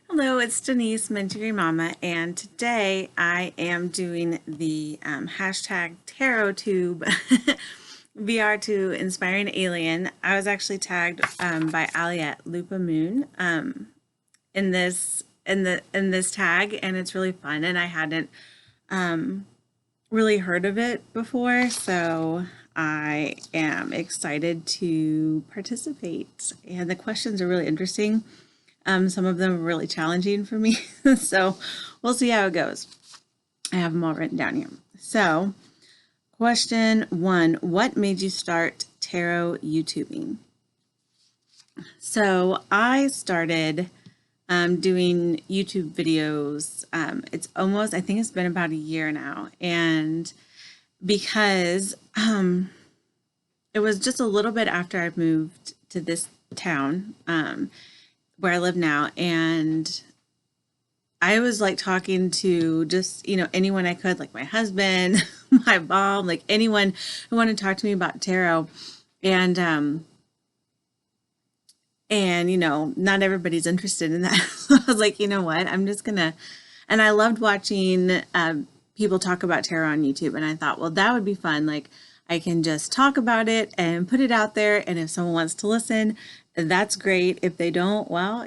Hello, it's Denise, Mentee Mama, and today I am doing the hashtag TarotTube VR to Inspiring Alien. I was actually tagged by Ali at Lupa Moon in this tag, and it's really fun. And I hadn't really heard of it before, so I am excited to participate. And the questions are really interesting. Some of them are really challenging for me, so we'll see how it goes. I have them all written down here. So, question one, what made you start tarot YouTubing? So, I started doing YouTube videos. I think it's been about a year now. And because it was just a little bit after I moved to this town, where I live now, and I was like talking to just, anyone I could, like my husband, my mom, like anyone who wanted to talk to me about tarot. And not everybody's interested in that. So I was like, you know what? I'm just gonna, and I loved watching people talk about tarot on YouTube. And I thought, well, that would be fun. Like, I can just talk about it and put it out there. And if someone wants to listen, that's great. If they don't, well,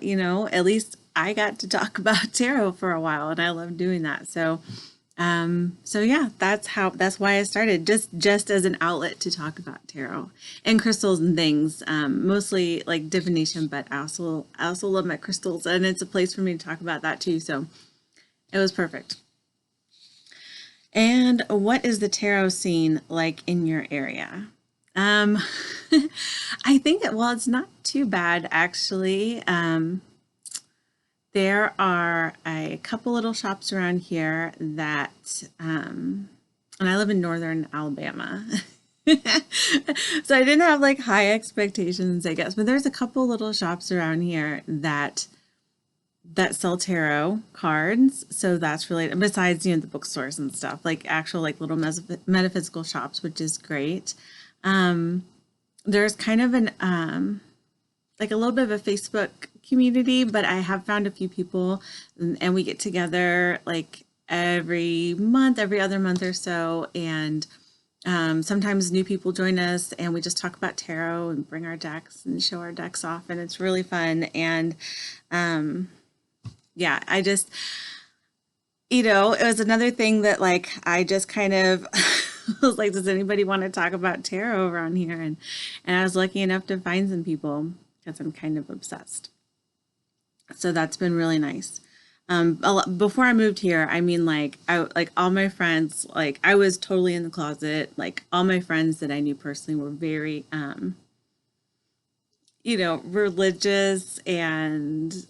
at least I got to talk about tarot for a while, and I love doing that. So yeah, that's why I started, just as an outlet to talk about tarot and crystals and things, mostly like divination, but I also love my crystals, and it's a place for me to talk about that too. So it was perfect. And what is the tarot scene like in your area? Um, I think well, it's not too bad actually. There are a couple little shops around here and I live in northern Alabama. So I didn't have like high expectations, I guess, but there's a couple little shops around here that sell tarot cards. So that's really, besides, the bookstores and stuff, like actual like little metaphysical shops, which is great. Um, there's kind of an like a little bit of a Facebook community, but I have found a few people, and we get together like every month, every other month or so, and sometimes new people join us, and we just talk about tarot and bring our decks and show our decks off, and it's really fun. And yeah, I just, it was another thing that like I just kind of was like, does anybody want to talk about tarot around here? And I was lucky enough to find some people because I'm kind of obsessed. So that's been really nice. Before I moved here, I mean, like all my friends, like I was totally in the closet. Like all my friends that I knew personally were very, religious, and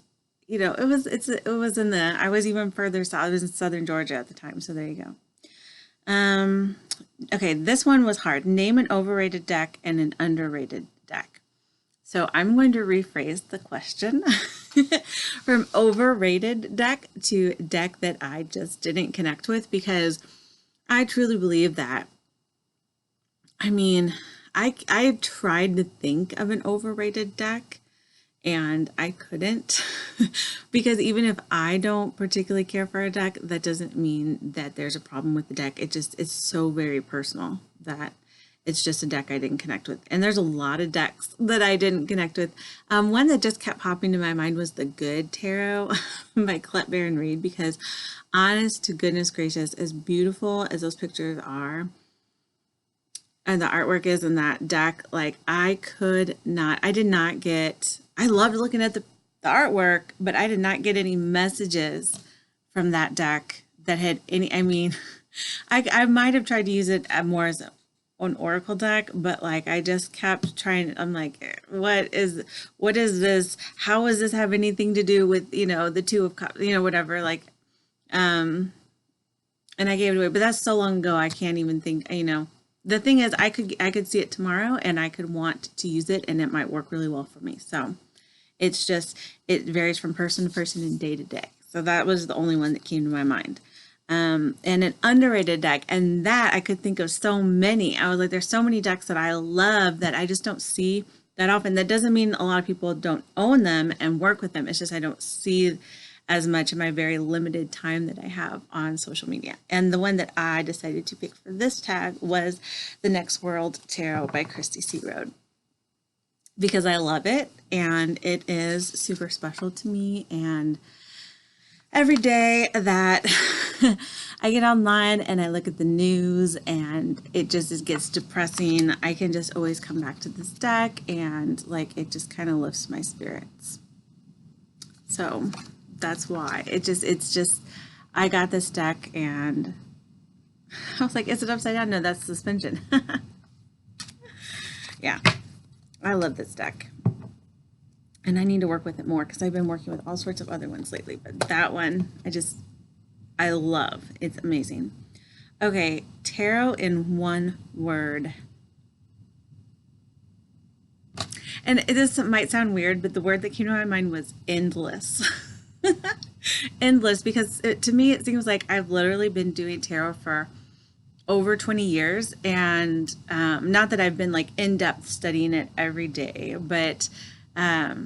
it was in the, I was even further south. I was in southern Georgia at the time, so there you go. Um, okay, this one was hard. Name an overrated deck and an underrated deck. So I'm going to rephrase the question from overrated deck to deck that I just didn't connect with, because I truly believe that. I mean, I tried to think of an overrated deck, and I couldn't, because even if I don't particularly care for a deck, that doesn't mean that there's a problem with the deck. It's so very personal that it's just a deck I didn't connect with. And there's a lot of decks that I didn't connect with. One that just kept popping to my mind was the Good Tarot by Colette Baron Reed, because honest to goodness gracious, as beautiful as those pictures are, and the artwork is in that deck, like I did not get, I loved looking at the artwork, but I did not get any messages from that deck that had any, I mean, I might have tried to use it more as an oracle deck, but like I just kept trying. I'm like, what is this? How does this have anything to do with the Two of Cups? Whatever. Like, and I gave it away, but that's so long ago. I can't even think. The thing is, I could see it tomorrow, and I could want to use it, and it might work really well for me. So it's just, it varies from person to person and day to day. So that was the only one that came to my mind. And an underrated deck, and that I could think of so many. I was like, there's so many decks that I love that I just don't see that often. That doesn't mean a lot of people don't own them and work with them. It's just I don't see as much in my very limited time that I have on social media. And the one that I decided to pick for this tag was The Next World Tarot by Christy C. Road, because I love it and it is super special to me. And every day that I get online and I look at the news and it gets depressing, I can just always come back to this deck and like it just kind of lifts my spirits. So that's why it's just I got this deck and I was like, is it upside down? No, that's suspension. Yeah, I love this deck. And I need to work with it more because I've been working with all sorts of other ones lately. But that one, I love. It's amazing. Okay, tarot in one word. And this might sound weird, but the word that came to my mind was endless. Endless, because to me, it seems like I've literally been doing tarot for over 20 years. And not that I've been like in-depth studying it every day, but I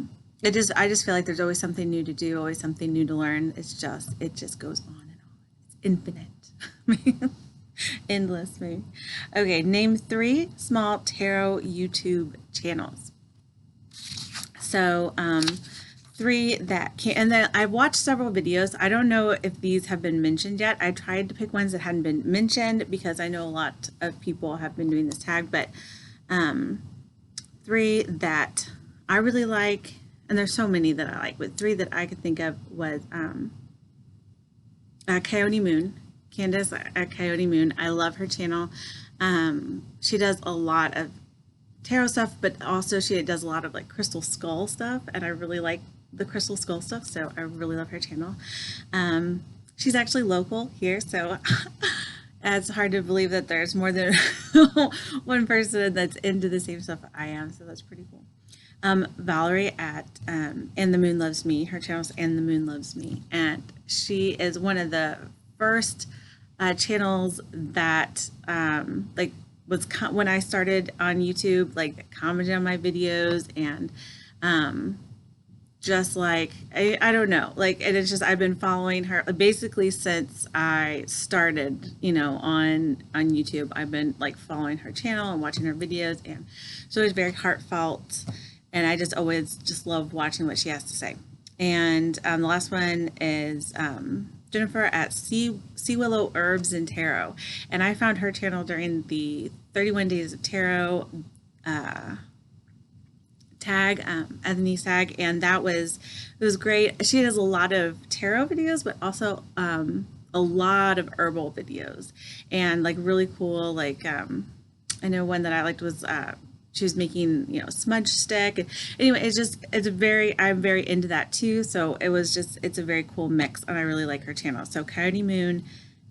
just feel like there's always something new to do, always something new to learn. It just goes on and on. It's infinite. Endless, maybe. Okay, name 3 small tarot YouTube channels. So 3 that can, and then I've watched several videos. I don't know if these have been mentioned yet. I tried to pick ones that hadn't been mentioned because I know a lot of people have been doing this tag, but 3 that I really like, and there's so many that I like, but 3 that I could think of was Coyote Moon, Candace at Coyote Moon. I love her channel. She does a lot of tarot stuff, but also she does a lot of like crystal skull stuff, and I really like the crystal skull stuff, so I really love her channel. She's actually local here, so it's hard to believe that there's more than one person that's into the same stuff I am, so that's pretty cool. Valerie at And the Moon Loves Me. Her channel's And the Moon Loves Me, and she is one of the first channels that like was when I started on YouTube, like commented on my videos, and just like I don't know, like, and it's just I've been following her basically since I started, on YouTube. I've been like following her channel and watching her videos, and so it's very heartfelt. And I just always just love watching what she has to say. And the last one is Jennifer at Sea Willow Herbs and Tarot. And I found her channel during the 31 Days of Tarot tag, Denise tag, and it was great. She does a lot of tarot videos, but also a lot of herbal videos, and like really cool. Like I know one that I liked was she was making, smudge stick. Anyway, I'm very into that too. So it's a very cool mix, and I really like her channel. So Coyote Moon,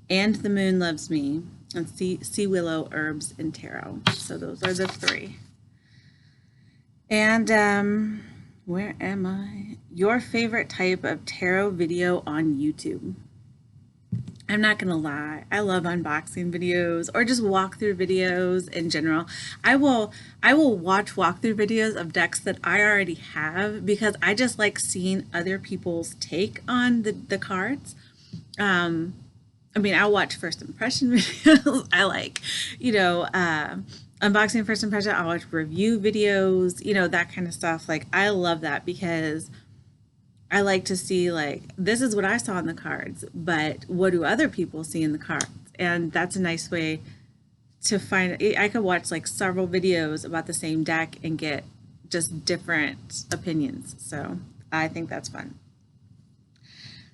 And the Moon Loves Me, and Sea Willow Herbs and Tarot. So those are the 3. And where am I? Your favorite type of tarot video on YouTube? I'm not gonna lie, I love unboxing videos or just walkthrough videos in general. I will watch walkthrough videos of decks that I already have because I just like seeing other people's take on the cards. I'll watch first impression videos. I like, unboxing first impression. I'll watch review videos, that kind of stuff. Like, I love that because I like to see, like, this is what I saw in the cards, but what do other people see in the cards? And that's a nice way to find. I could watch like several videos about the same deck and get just different opinions. So I think that's fun.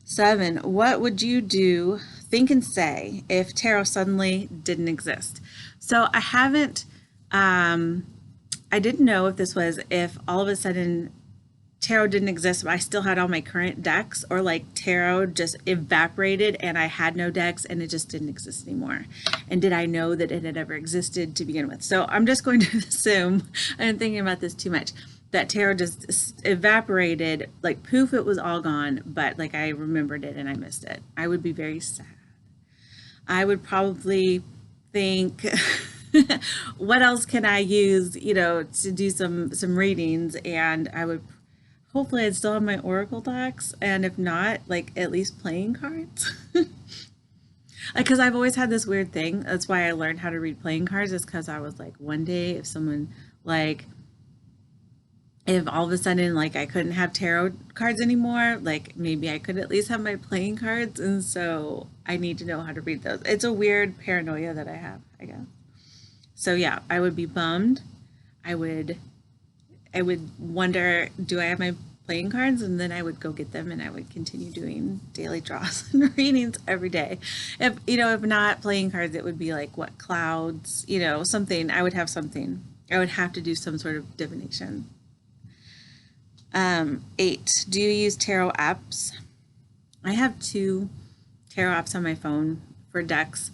7, what would you do, think, and say if tarot suddenly didn't exist? So I haven't, I didn't know if all of a sudden tarot didn't exist, but I still had all my current decks, or like tarot just evaporated and I had no decks and it just didn't exist anymore. And did I know that it had ever existed to begin with? So I'm just going to assume, I'm thinking about this too much, that tarot just evaporated, like poof, it was all gone, but like I remembered it and I missed it. I would be very sad. I would probably think, what else can I use, to do some readings, and I would hopefully I'd still have my Oracle decks, and if not, like at least playing cards. Because I've always had this weird thing. That's why I learned how to read playing cards, is because I was like, one day if someone like if all of a sudden like I couldn't have tarot cards anymore, like maybe I could at least have my playing cards, and so I need to know how to read those. It's a weird paranoia that I have, I guess. So yeah, I would be bummed. I would I would wonder, do I have my playing cards? And then I would go get them and I would continue doing daily draws and readings every day. If not playing cards, it would be like what, clouds, something. I would have something. I would have to do some sort of divination. 8, do you use tarot apps? I have 2 tarot apps on my phone for decks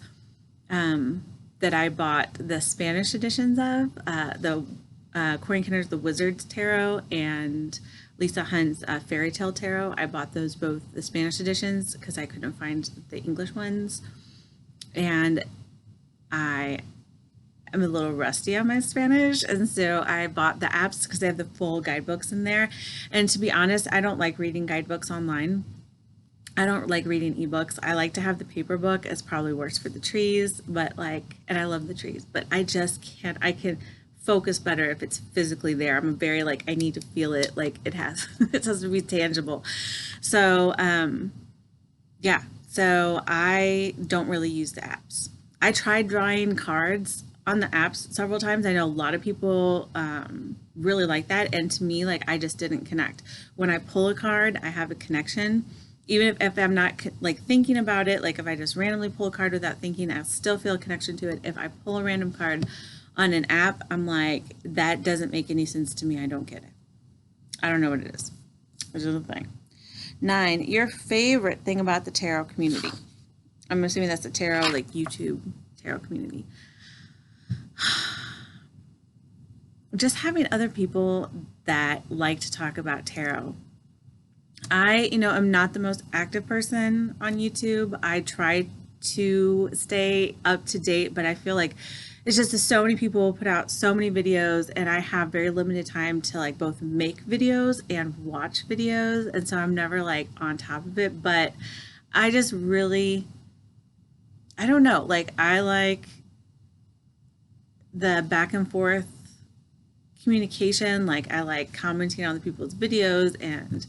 that I bought the Spanish editions of, the Corin Kenner's The Wizard's Tarot and Lisa Hunt's Fairy Tale Tarot. I bought those both the Spanish editions because I couldn't find the English ones. And I am a little rusty on my Spanish, and so I bought the apps because they have the full guidebooks in there. And to be honest, I don't like reading guidebooks online. I don't like reading ebooks. I like to have the paper book. It's probably worse for the trees, but and I love the trees, but I just can't. I can focus better if it's physically there. I'm very I need to feel it. It has it has to be tangible. So yeah. So I don't really use the apps. I tried drawing cards on the apps several times. I know a lot of people really like that, and to me, I just didn't connect. When I pull a card, I have a connection. Even if I'm not thinking about it, if I just randomly pull a card without thinking, I still feel a connection to it. If I pull a random card on an app, I'm like, that doesn't make any sense to me. I don't get it. I don't know what it is, which is the thing. 9, your favorite thing about the tarot community. I'm assuming that's the tarot, YouTube tarot community. Just having other people that like to talk about tarot. I, am not the most active person on YouTube. I try to stay up to date, but I feel like it's just so many people put out so many videos, and I have very limited time to both make videos and watch videos, and so I'm never on top of it. But I just really, I don't know, I like the back and forth communication. I like commenting on the people's videos, and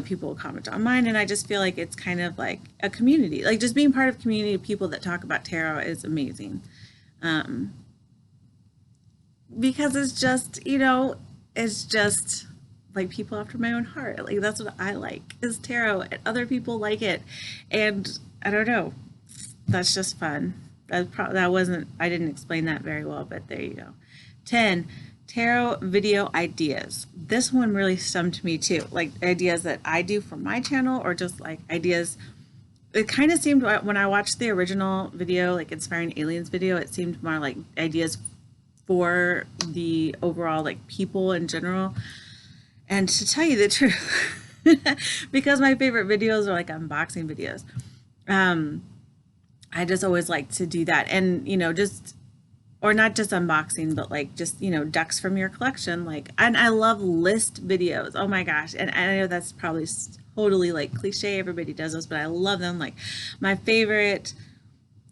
people comment on mine, and I just feel like it's kind of like a community. Just being part of a community of people that talk about tarot is amazing. Because it's just, it's just people after my own heart. That's what I like, is tarot, and other people like it. And I don't know, that's just fun. That wasn't, I didn't explain that very well, but there you go. 10, tarot video ideas. This one really stumped me too. Ideas that I do for my channel, or just ideas. It kind of seemed, when I watched the original video, Inspiring Aliens video, it seemed more like ideas for the overall people in general. And to tell you the truth, because my favorite videos are unboxing videos, I just always like to do that. And just, or not just unboxing, but just decks from your collection. And I love list videos. Oh my gosh. And I know that's probably totally cliche, everybody does this, but I love them. My favorite,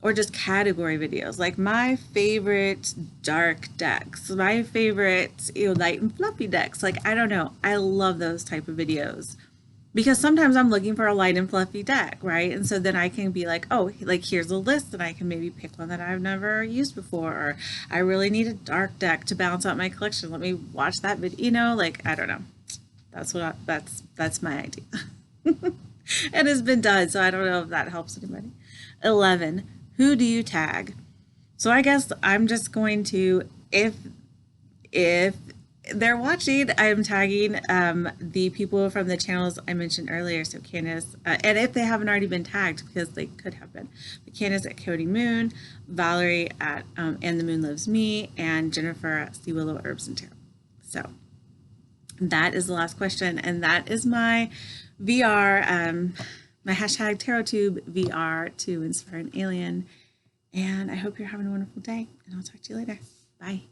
or just category videos, my favorite dark decks, my favorite light and fluffy decks. I don't know, I love those type of videos, because sometimes I'm looking for a light and fluffy deck, right? And so then I can be oh, here's a list, and I can maybe pick one that I've never used before, or I really need a dark deck to balance out my collection. Let me watch that video. I don't know. That's my idea. And it's been done, so I don't know if that helps anybody. 11, who do you tag? So I guess I'm just going to, if they're watching, I'm tagging the people from the channels I mentioned earlier. So Candace, and if they haven't already been tagged, because they could have been, but Candace at Cody Moon, Valerie at And the Moon Loves Me, and Jennifer at Sea Willow Herbs and Tarot. So that is the last question, and that is my VR, my hashtag TarotTube VR to inspire an alien. And I hope you're having a wonderful day, and I'll talk to you later. Bye.